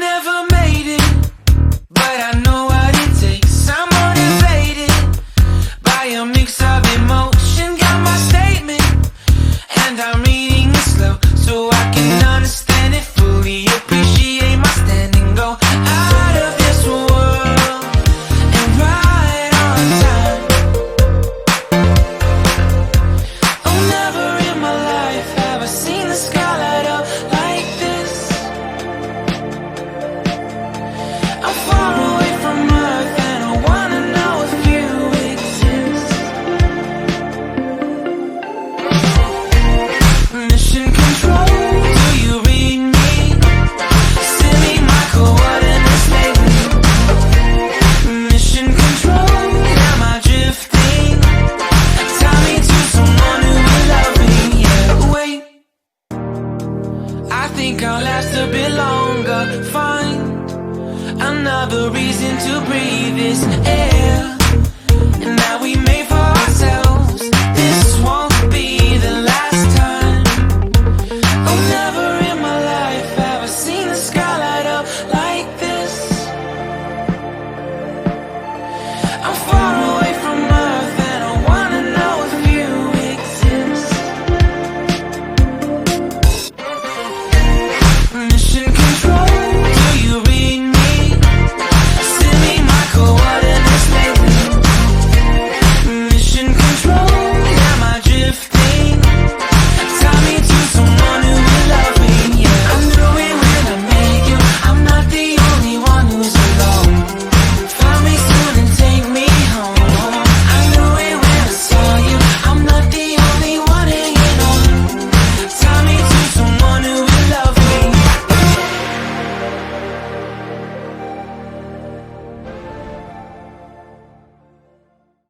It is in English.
never made it, but I know what it takes. I'm motivated by a mix of emotion. Got my statement, and I'm reading it slow so I can understand it fully. Appreciate my standing, go out of this world and right on time. Oh, never in my life have I seen the sky light up like this. I'm far away from Earth and I wanna know if you exist. Mission control, do you read me? Send me my coordinates lately. Mission control, am I drifting? Tie me to someone who will love me. Yeah, wait, I think I'll last a bit longer. Find another reason to breathe this air, and now we may fall